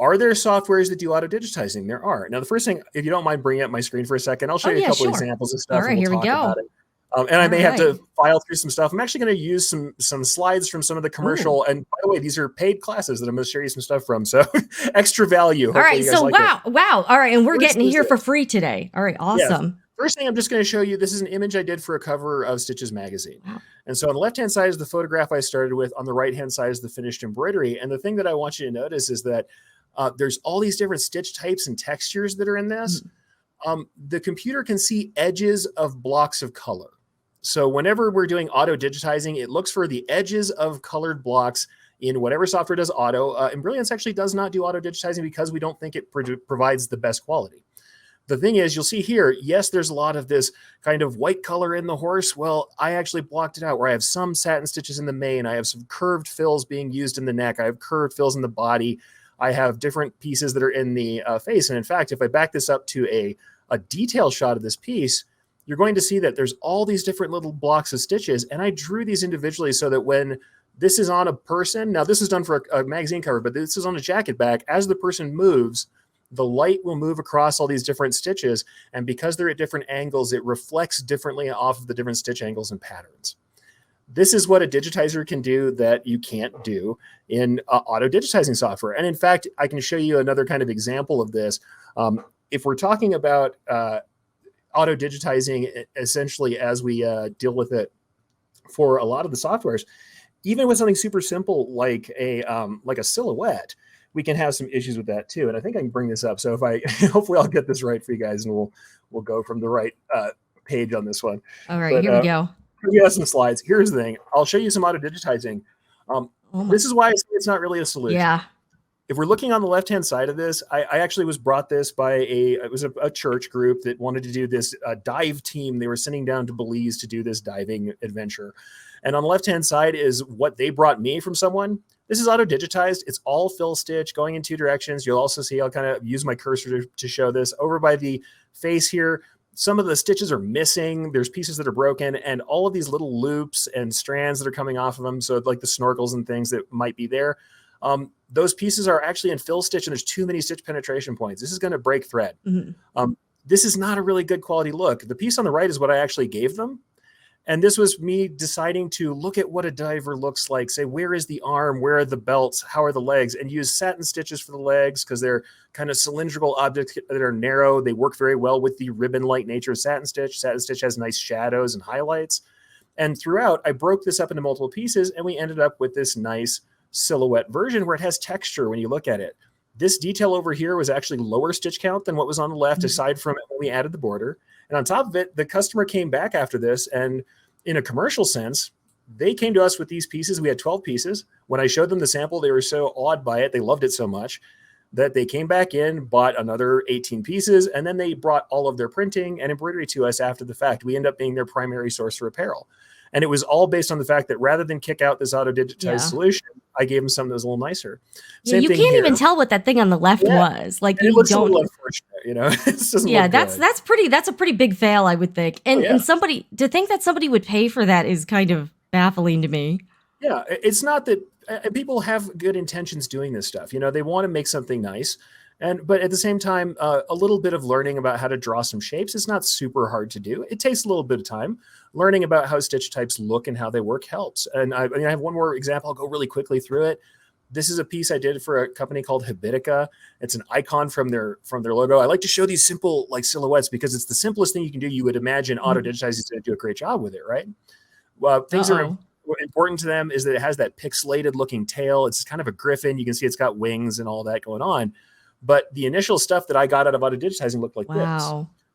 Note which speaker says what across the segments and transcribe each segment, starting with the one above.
Speaker 1: Are there softwares that do auto digitizing? There are. Now, the first thing, if you don't mind bringing up my screen for a second, I'll show you a couple examples of
Speaker 2: All
Speaker 1: stuff
Speaker 2: right,
Speaker 1: and we'll
Speaker 2: here we
Speaker 1: talk
Speaker 2: go.
Speaker 1: about it. And I may have to file through some stuff. I'm actually going to use some slides from some of the commercial. And by the way, these are paid classes that I'm going to show you some stuff from. So extra value.
Speaker 2: All right. So wow. All right. And we're getting here for free today. All right. Awesome.
Speaker 1: Yeah. First thing I'm just going to show you, this is an image I did for a cover of Stitches magazine. Wow. And so on the left-hand side is the photograph I started with. On the right-hand side is the finished embroidery. And the thing that I want you to notice is that there's all these different stitch types and textures that are in this. The computer can see edges of blocks of color. So whenever we're doing auto digitizing, it looks for the edges of colored blocks in whatever software does auto. Embrilliance actually does not do auto digitizing because we don't think it provides the best quality. The thing is, you'll see here, yes, there's a lot of this kind of white color in the horse. Well, I actually blocked it out where I have some satin stitches in the mane. I have some curved fills being used in the neck. I have curved fills in the body. I have different pieces that are in the face. And in fact, if I back this up to a detail shot of this piece, you're going to see that there's all these different little blocks of stitches. And I drew these individually so that when this is on a person, now this is done for a magazine cover, but this is on a jacket back, as the person moves, the light will move across all these different stitches. And because they're at different angles, it reflects differently off of the different stitch angles and patterns. This is what a digitizer can do that you can't do in auto digitizing software. And in fact, I can show you another kind of example of this. If we're talking about auto digitizing essentially as we deal with it for a lot of the softwares, even with something super simple like a silhouette, we can have some issues with that too. And I think I can bring this up. So if I, hopefully I'll get this right for you guys and we'll go from the right page on this one.
Speaker 2: All right, here we go.
Speaker 1: We have some slides. Here's the thing. I'll show you some auto digitizing. This is why I say it's not really a solution.
Speaker 2: Yeah.
Speaker 1: If we're looking on the left-hand side of this, I actually was brought this by it was a church group that wanted to do this dive team. They were sending down to Belize to do this diving adventure. And on the left-hand side is what they brought me from someone. This is auto digitized. It's all fill stitch going in two directions. You'll also see, I'll kind of use my cursor to show this. Over by the face here, some of the stitches are missing. There's pieces that are broken, and all of these little loops and strands that are coming off of them. So like the snorkels and things that might be there. Those pieces are actually in fill stitch, and there's too many stitch penetration points. This is going to break thread. This is not a really good quality look. The piece on the right is what I actually gave them. And this was me deciding to look at what a diver looks like, say, where is the arm? Where are the belts? How are the legs? And use satin stitches for the legs because they're kind of cylindrical objects that are narrow. They work very well with the ribbon-like nature of satin stitch. Satin stitch has nice shadows and highlights. And throughout, I broke this up into multiple pieces, and we ended up with this nice silhouette version where it has texture when you look at it. This detail over here was actually lower stitch count than what was on the left, aside from when we added the border. And on top of it, the customer came back after this, and in a commercial sense, they came to us with these pieces. We had 12 pieces. When I showed them the sample, they were so awed by it. They loved it so much that they came back in, bought another 18 pieces, and then they brought all of their printing and embroidery to us after the fact. We end up being their primary source for apparel. And it was all based on the fact that rather than kick out this auto-digitized solution, I gave them something that was a little nicer.
Speaker 2: Yeah, you can't even tell what that thing on the left was. Like,
Speaker 1: and
Speaker 2: you
Speaker 1: don't. Unfortunate, you know.
Speaker 2: That's a pretty big fail, I would think. And and somebody to think that somebody would pay for that is kind of baffling to me.
Speaker 1: Yeah, it's not that people have good intentions doing this stuff. You know, they want to make something nice. But at the same time, a little bit of learning about how to draw some shapes is not super hard to do. It takes a little bit of time. Learning about how stitch types look and how they work helps. And I have one more example. I'll go really quickly through it. This is a piece I did for a company called Habitica. It's an icon from their logo. I like to show these simple like silhouettes because it's the simplest thing you can do. You would imagine auto digitizing is going to do a great job with it, right? Well, things that are important to them is that it has that pixelated looking tail. It's kind of a griffin. You can see it's got wings and all that going on. But the initial stuff that I got out of auto digitizing looked like this.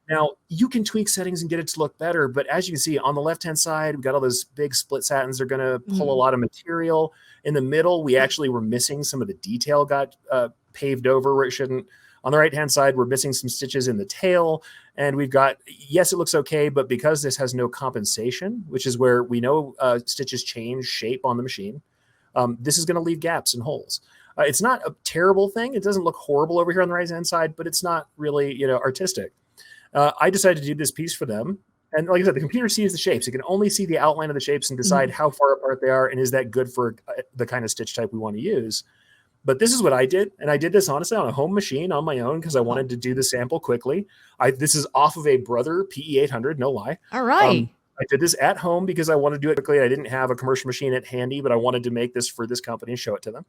Speaker 1: Now, you can tweak settings and get it to look better, but as you can see on the left-hand side, we've got all those big split satins. They're going to pull a lot of material. In the middle, we actually were missing some of the detail got paved over where it shouldn't. On the right-hand side, we're missing some stitches in the tail. And we've got, yes, it looks okay, but because this has no compensation, which is where we know stitches change shape on the machine, this is going to leave gaps and holes. It's not a terrible thing. It doesn't look horrible over here on the right-hand side, but it's not really, you know, artistic. I decided to do this piece for them. And like I said, the computer sees the shapes. It can only see the outline of the shapes and decide how far apart they are and is that good for the kind of stitch type we want to use. But this is what I did. And I did this honestly on a home machine on my own because I wanted to do the sample quickly. This is off of a Brother PE800, no lie.
Speaker 2: All right.
Speaker 1: I did this at home because I wanted to do it quickly. I didn't have a commercial machine at handy, but I wanted to make this for this company and show it to them.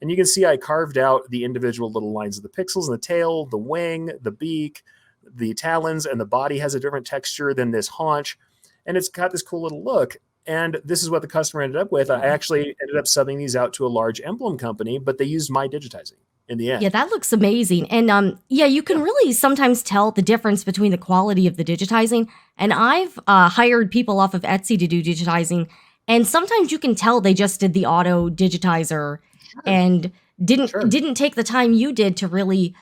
Speaker 1: And you can see I carved out the individual little lines of the pixels and the tail, the wing, the beak, the talons, and the body has a different texture than this haunch. And it's got this cool little look. And this is what the customer ended up with. I actually ended up subbing these out to a large emblem company, but they used my digitizing in the end.
Speaker 2: Yeah, that looks amazing. And you can really sometimes tell the difference between the quality of the digitizing. And I've hired people off of Etsy to do digitizing. And sometimes you can tell they just did the auto digitizer and didn't take the time you did to really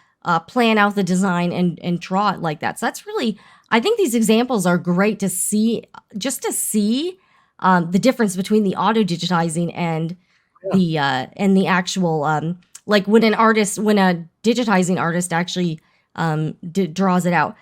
Speaker 2: plan out the design and draw it like that. So that's really, I think these examples are great to see, just to see the difference between the auto digitizing and the actual like when a digitizing artist actually draws it out.